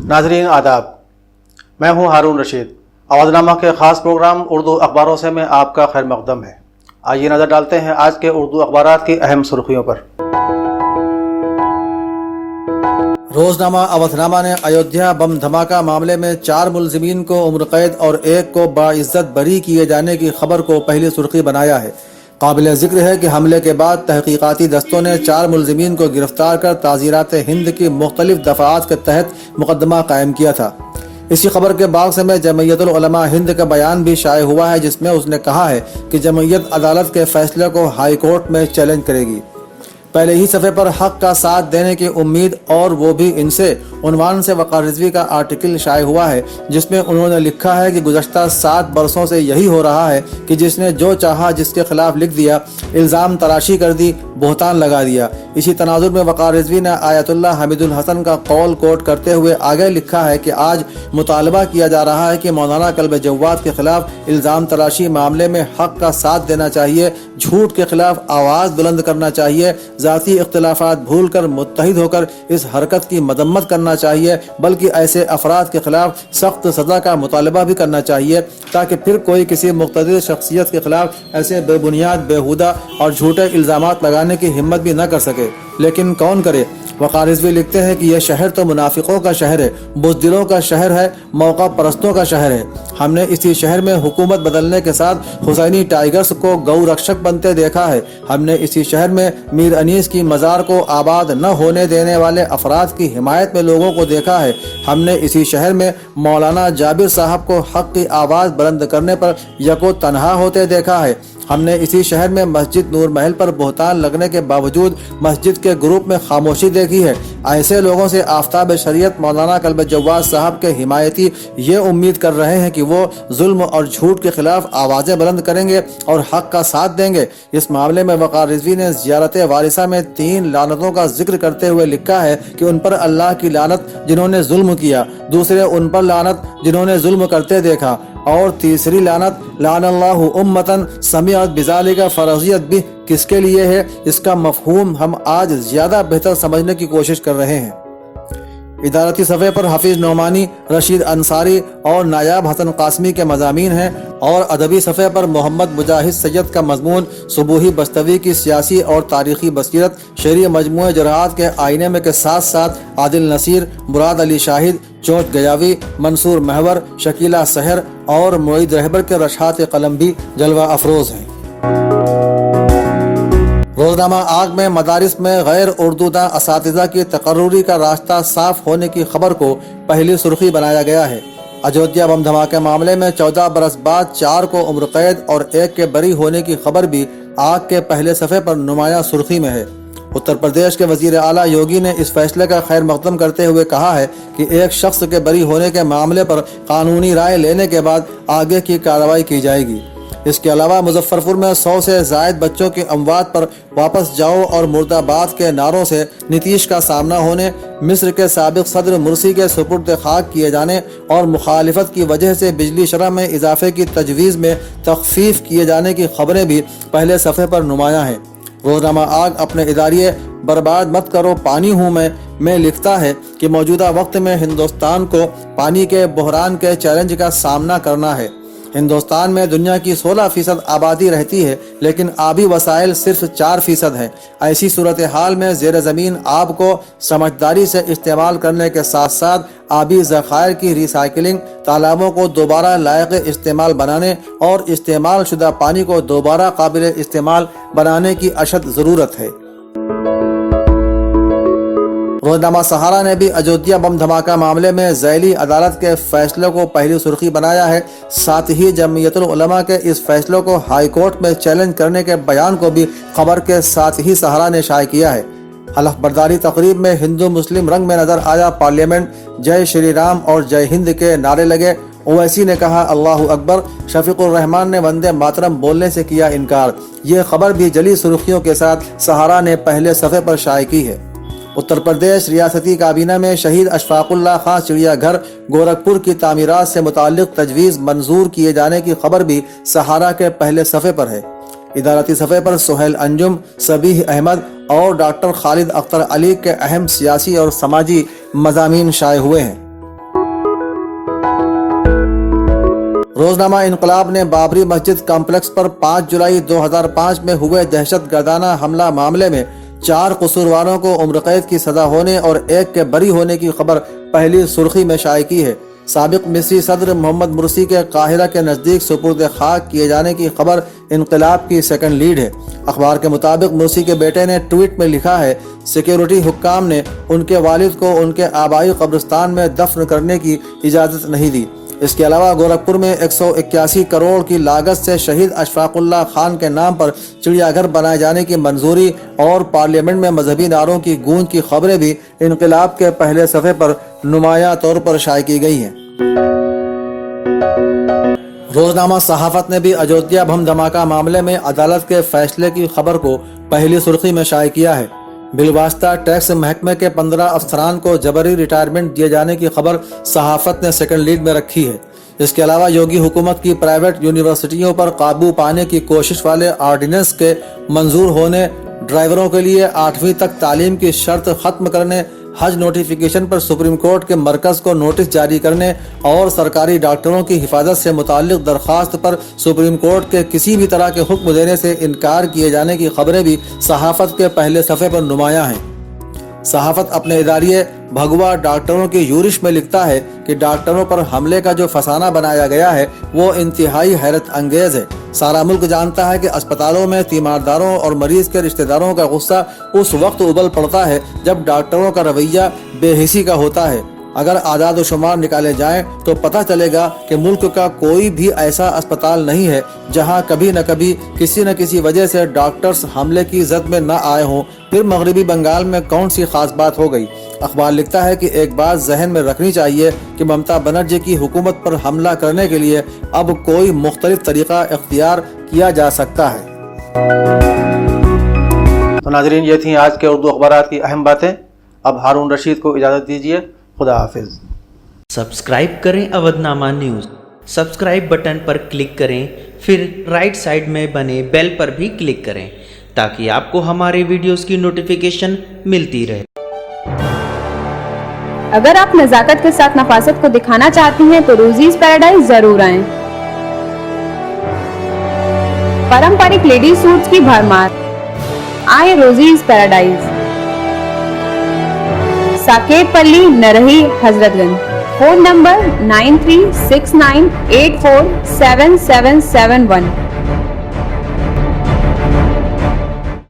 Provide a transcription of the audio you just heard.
नाज़रीन आदाब, मैं हूं हारून रशीद। आवाज़नामा के ख़ास प्रोग्राम उर्दू अखबारों से में आपका खैर मक़दम है। आइए नज़र डालते हैं आज के उर्दू अखबारात की अहम सुर्खियों पर। रोज़नामा अवधनामा ने अयोध्या बम धमाका मामले में 4 मुलज़िमीन को उम्र कैद और 1 को बाइज़्ज़त बरी किए जाने की खबर को पहली सुर्खी बनाया है। काबिल ज़िक्र है कि हमले के बाद तहकीकाती दस्तों ने 4 मुलज़िमीन को गिरफ्तार कर ताज़ीरात हिंद की मुख्तलिफ दफ़ाआत के तहत मुकदमा कायम किया था। इसी खबर के बाद से में जमयतुल उलमा हिंद का बयान भी शाये हुआ है, जिसमें उसने कहा है कि जमयत अदालत के फैसले को हाई कोर्ट में चैलेंज करेगी। पहले ही सफ़े पर हक का साथ देने की उम्मीद और वो भी इनसे उन्वान से वक़ार रिज़वी का आर्टिकल शाये हुआ है, जिसमें उन्होंने लिखा है कि गुज़श्ता 7 बरसों से यही हो रहा है कि जिसने जो चाहा जिसके खिलाफ लिख दिया, इल्ज़ाम तराशी कर दी, बोहतान लगा दिया। इसी तनाजुर में वक़ार रिज़वी ने आयतुल्लाह हमीदुल हसन का कौल कोट करते हुए आगे लिखा है कि आज मुतालबा किया जा रहा है कि मौलाना कल्ब जव्वाद के खिलाफ इल्ज़ाम तराशी मामले में हक का साथ देना चाहिए, झूठ के खिलाफ आवाज़ बुलंद करना चाहिए, ज़ाती इख्तिलाफ़ात भूल कर मुत्तहिद होकर इस हरकत की मदम्मत करना चाहिए, बल्कि ऐसे अफराद के खिलाफ सख्त सज़ा का मुतालबा भी करना चाहिए, ताकि फिर कोई किसी मुक़्तदिर शख्सियत के खिलाफ ऐसे बेबुनियाद, बेहुदा और झूठे इल्ज़ामात लगाने की हिम्मत भी न कर सके। लेकिन कौन करे? वक़ार रिज़वी लिखते हैं कि यह शहर तो मुनाफिकों का शहर है, बुज़दिलों का शहर है, मौका परस्तों का शहर है। हमने इसी शहर में हुकूमत बदलने के साथ हुसैनी टाइगर्स को गौ रक्षक बनते देखा है। हमने इसी शहर में मीर अनीस की मज़ार को आबाद न होने देने वाले अफराद की हिमायत में लोगों को देखा है। हमने इसी शहर में मौलाना जाबिर साहब को हक़ की आवाज़ बुलंद करने पर यको तन्हा होते देखा है। हमने इसी शहर में मस्जिद नूर महल पर बोहतान लगने के बावजूद मस्जिद के ग्रुप में खामोशी देखी है। ऐसे लोगों से आफ्ताब शरीयत मौलाना कल्ब जव्वाद साहब के हिमायती ये उम्मीद कर रहे हैं कि वो जुल्म और झूठ के खिलाफ आवाज़ें बुलंद करेंगे और हक़ का साथ देंगे। इस मामले में वक़ार रिज़वी ने ज़ियारत वारिसा में 3 लानतों का जिक्र करते हुए लिखा है कि उन पर अल्लाह की लानत जिन्होंने जुल्म किया, दूसरे उन पर लानत जिन्होंने जुल्म करते देखा, और तीसरी लानत लानल्लाहु उम्मतन समिअत बिज़ालिका फरज़ियत भी किसके लिए है, इसका मफ़हूम हम आज ज़्यादा बेहतर समझने की कोशिश कर रहे हैं। इदारती सफ़े पर हफीज़ नौमानी, रशीद अंसारी और नायाब हसन कासमी के मज़ामीन हैं, और अदबी सफ़े पर मोहम्मद मुजाहिद सैयद का मज़मून सुबूही बस्तवी की सियासी और तारीख़ी बसीरत, शेरी मजमूए जरात के आईने में के साथ साथ आदिल नसीर, मुराद अली शाहिद, चोंच गयावी, मंसूर महवर, शकीला सहर और मुईद रहबर के रशात कलम भी जलवा अफरोज़ हैं। रोज़नामा आग में मदारिस में गैर उर्दूदा असातिज़ा की तकर्रुरी का रास्ता साफ होने की खबर को पहली सुर्खी बनाया गया है। अयोध्या बम धमाके मामले में 14 बरस बाद 4 को उम्र कैद और 1 के बरी होने की खबर भी आग के पहले सफ़े पर नुमाया सुर्खी में है। उत्तर प्रदेश के वज़ीर आला योगी ने इस फैसले का खैर मक़दम करते हुए कहा है कि एक शख्स के बरी होने के मामले पर कानूनी राय लेने के बाद आगे की कार्रवाई की जाएगी। इसके अलावा मुजफ्फरपुर में 100 से ज़ायद बच्चों की अमवात पर वापस जाओ और मुर्दाबाद के नारों से नीतीश का सामना होने, मिस्र के साबिक़ सदर मुर्सी के सुपुर्द खाक किए जाने और मुखालिफत की वजह से बिजली शरह में इजाफे की तजवीज़ में तख़फ़ीफ़ किए जाने की खबरें भी पहले सफ़े पर नुमायाँ हैं। रोज़नामा आग अपने इदारिये बर्बाद मत करो पानी हूँ मैं लिखता है कि मौजूदा वक्त में हिंदुस्तान को पानी के बहरान के चैलेंज का सामना करना है। हिंदुस्तान में दुनिया की 16% आबादी रहती है, लेकिन आबी वसाइल सिर्फ 4% है। ऐसी सूरत हाल में ज़ेर ज़मीन आब को समझदारी से इस्तेमाल करने के साथ साथ आबी ज़खायर की रिसाइकलिंग, तालाबों को दोबारा लायक इस्तेमाल बनाने और इस्तेमाल शुदा पानी को दोबारा काबिल इस्तेमाल बनाने की अशद ज़रूरत है। रोज़नामा सहारा ने भी अयोध्या बम धमाका मामले में ज़ैली अदालत के फैसले को पहली सुर्खी बनाया है। साथ ही जमयतुल उलमा के इस फैसले को हाई कोर्ट में चैलेंज करने के बयान को भी खबर के साथ ही सहारा ने शाये किया है। हलफ बर्दारी तकरीब में हिंदू मुस्लिम रंग में नजर आया पार्लियामेंट, जय श्री राम और जय हिंद के नारे लगे। ओवैसी ने कहा अल्लाहु अकबर, शफीकुर रहमान ने वंदे मातरम बोलने से किया इनकार। ये खबर भी जली सुर्खियों के साथ सहारा ने पहले सफ़े पर शाये की है। उत्तर प्रदेश रियासती काबीना में शहीद अशफाकुल्लाह खां चिड़ियाघर गोरखपुर की तामीरात से मुताल्लिक तजवीज़ मंजूर किए जाने की खबर भी सहारा के पहले सफ़े पर है। इदारती सफ़े पर सुहेल अंजुम, सबीह अहमद और डॉक्टर खालिद अख्तर अली के अहम सियासी और समाजी मज़ामीन शाये हुए हैं। روزنامہ انقلاب نے بابری مسجد کمپلیکس پر 5 جولائی 2005 میں ہوئے دہشت گردانہ حملہ معاملے میں 4 قصورواروں کو عمر قید کی سزا ہونے اور 1 کے بری ہونے کی خبر پہلی سرخی میں شائع کی ہے۔ سابق مصری صدر محمد مرسی کے قاہرہ کے نزدیک سپرد خاک کیے جانے کی خبر انقلاب کی سیکنڈ لیڈ ہے۔ اخبار کے مطابق مرسی کے بیٹے نے ٹویٹ میں لکھا ہے، سیکیورٹی حکام نے ان کے والد کو ان کے آبائی قبرستان میں دفن کرنے کی اجازت نہیں دی۔ اس کے علاوہ گورکھپور میں 181 کروڑ کی لاگت سے شہید اشفاق اللہ خان کے نام پر چڑیا گھر بنائے جانے کی منظوری اور پارلیمنٹ میں مذہبی نعروں کی گونج کی خبریں بھی انقلاب کے پہلے صفحے پر نمایاں طور پر شائع کی گئی ہیں۔ روزنامہ صحافت نے بھی اجودھیا بم دھماکہ معاملے میں عدالت کے فیصلے کی خبر کو پہلی سرخی میں شائع کیا ہے۔ بالواسطہ ٹیکس محکمے کے 15 افسران کو جبری ریٹائرمنٹ دیے جانے کی خبر صحافت نے سیکنڈ لیڈ میں رکھی ہے۔ اس کے علاوہ یوگی حکومت کی پرائیویٹ یونیورسٹیوں پر قابو پانے کی کوشش والے آرڈیننس کے منظور ہونے، ڈرائیوروں کے لیے 8ویں تک تعلیم کی شرط ختم کرنے، حج نوٹیفیکیشن پر سپریم کورٹ کے مرکز کو نوٹس جاری کرنے اور سرکاری ڈاکٹروں کی حفاظت سے متعلق درخواست پر سپریم کورٹ کے کسی بھی طرح کے حکم دینے سے انکار کیے جانے کی خبریں بھی صحافت کے پہلے صفحے پر نمایاں ہیں۔ صحافت اپنے اداریے بھگوا ڈاکٹروں کی یورش میں لکھتا ہے کہ ڈاکٹروں پر حملے کا جو فسانہ بنایا گیا ہے وہ انتہائی حیرت انگیز ہے۔ سارا ملک جانتا ہے کہ اسپتالوں میں تیمارداروں اور مریض کے رشتہ داروں کا غصہ اس وقت ابل پڑتا ہے جب ڈاکٹروں کا رویہ بے حسی کا ہوتا ہے۔ اگر اعداد و شمار نکالے جائیں تو پتہ چلے گا کہ ملک کا کوئی بھی ایسا اسپتال نہیں ہے جہاں کبھی نہ کبھی کسی نہ کسی وجہ سے ڈاکٹرز حملے کی زد میں نہ آئے ہوں۔ پھر مغربی بنگال میں کون سی خاص بات ہو گئی؟ اخبار لکھتا ہے کہ ایک بات ذہن میں رکھنی چاہیے کہ ممتا بنرجی کی حکومت پر حملہ کرنے کے لیے اب کوئی مختلف طریقہ اختیار کیا جا سکتا ہے۔ تو ناظرین، یہ تھیں آج کے اردو اخبارات کی اہم باتیں۔ اب ہارون رشید کو اجازت دیجیے۔ خدا حافظ۔ سبسکرائب کریں اودھ نامہ نیوز۔ سبسکرائب بٹن پر کلک کریں، پھر رائٹ سائڈ میں بنے بیل پر بھی کلک کریں تاکہ آپ کو ہمارے ویڈیوز کی نوٹیفیکیشن ملتی رہے۔ اگر آپ نزاکت کے ساتھ نفاست کو دکھانا چاہتی ہیں تو روزیز پیراڈائز ضرور آئیں۔ پرمپرک لیڈی سوٹس کی بھرمار، آئیں روزیز پیراڈائز، ساکیت پلی، نرہی، حضرت گنج۔ Phone number 9369847771۔